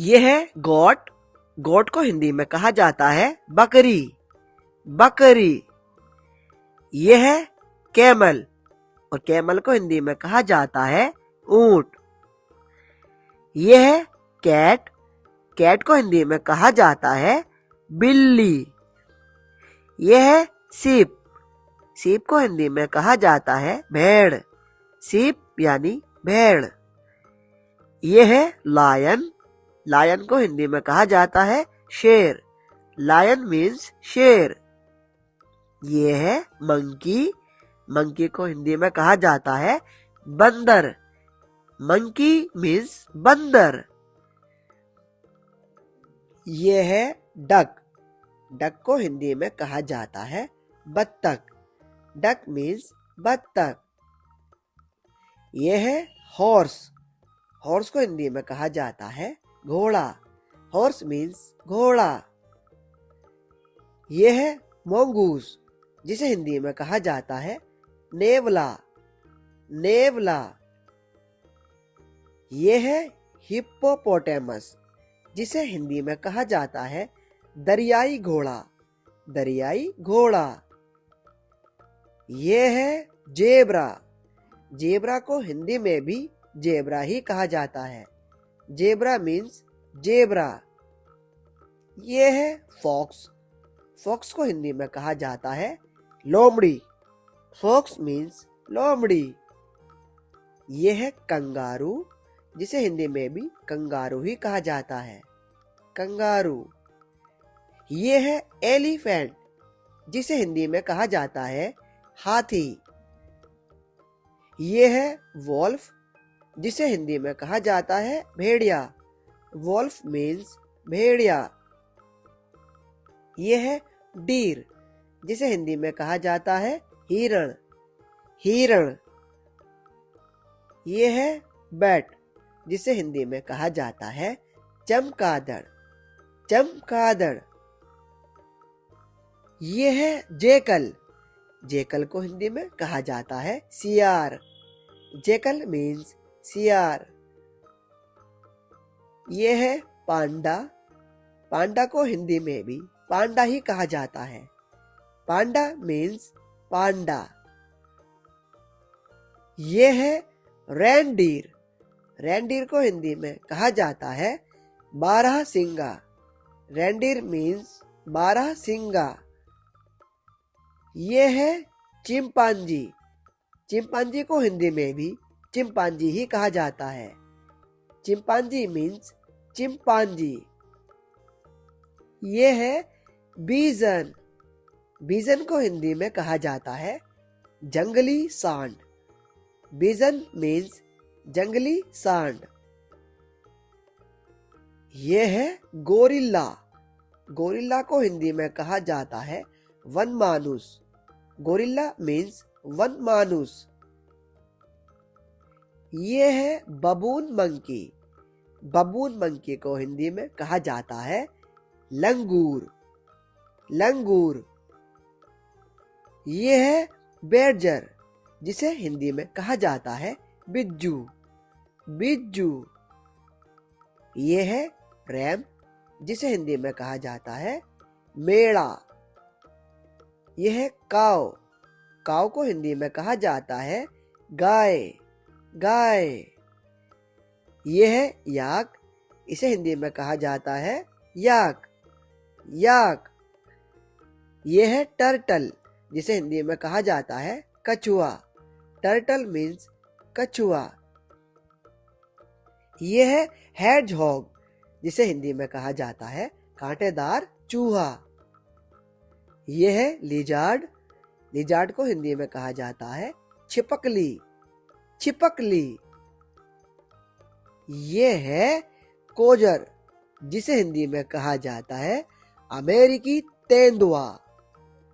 ये है गोट। गोट को हिंदी में कहा जाता है बकरी। बकरी। ये है कैमल और कैमल को हिंदी में कहा जाता है ऊंट। ये है कैट। कैट को हिंदी में कहा जाता है बिल्ली। ये है सीप। सीप को हिंदी में कहा जाता है भेड़। सीप यानी भेड़। ये है लायन। लायन को हिंदी में कहा जाता है शेर। लायन मीन्स शेर। ये है मंकी। मंकी को हिंदी में कहा जाता है बंदर। मंकी मीन्स बंदर। ये है डक। डक को हिंदी में कहा जाता है बत्तख। डक मीन्स बत्तख। ये है हॉर्स। हॉर्स को हिंदी में कहा जाता है घोड़ा। हॉर्स मीन्स घोड़ा। ये है मोंगूस जिसे हिंदी में कहा जाता है नेवला। नेवला। ये है हिप्पोपोटेमस जिसे हिंदी में कहा जाता है दरियाई घोड़ा। दरियाई घोड़ा। ये है जेब्रा। जेब्रा को हिंदी में भी जेब्रा ही कहा जाता है। Zebra means zebra. ये है फॉक्स। फॉक्स को हिंदी में कहा जाता है लोमड़ी। फॉक्स मीन्स लोमड़ी। ये है कंगारू जिसे हिंदी में भी कंगारू ही कहा जाता है। कंगारू। ये है एलिफेंट जिसे हिंदी में कहा जाता है हाथी। ये है वॉल्फ जिसे हिंदी में कहा जाता है भेड़िया। वॉल्फ मीन्स भेड़िया। ये है डीर जिसे हिंदी में कहा जाता है हिरण। हिरण। ये है बैट जिसे हिंदी में कहा जाता है चमगादड़। चमगादड़। ये है जेकल। जेकल को हिंदी में कहा जाता है सियार। जेकल मीन्स सियार। ये है पांडा। पांडा को हिंदी में भी पांडा ही कहा जाता है। पांडा मीन्स पांडा। ये है रेनडीर। रेनडीर को हिंदी में कहा जाता है बारहसिंगा। रेनडीर मीन्स बारहसिंगा। ये है चिंपांजी। चिंपांजी को हिंदी में भी चिंपांजी ही कहा जाता है। Chimpanzee means chimpanzee. ये है बीजन। बीजन को हिंदी में कहा जाता है जंगली सांड। बीजन मीन्स जंगली सांड। ये है गोरिल्ला। गोरिल्ला को हिंदी में कहा जाता है वनमानुस। Gorilla means वनमानुस। ये है बबून मंकी। बबून मंकी को हिंदी में कहा जाता है लंगूर। लंगूर। ये है बैडजर जिसे हिंदी में कहा जाता है बिज्जू। बिज्जू। ये है रैम जिसे हिंदी में कहा जाता है मेढ़ा। यह है काव। काव को हिंदी में कहा जाता है गाय। गाय। यह है याक। इसे हिंदी में कहा जाता है याक। याक। यह है टर्टल जिसे हिंदी में कहा जाता है कछुआ। टर्टल मीन्स कछुआ। यह है हेडजहॉग जिसे हिंदी में कहा जाता है कांटेदार चूहा। यह है लिजार्ड। लिजार्ड को हिंदी में कहा जाता है छिपकली। छिपकली। ये है कोजर जिसे हिंदी में कहा जाता है अमेरिकी तेंदुआ।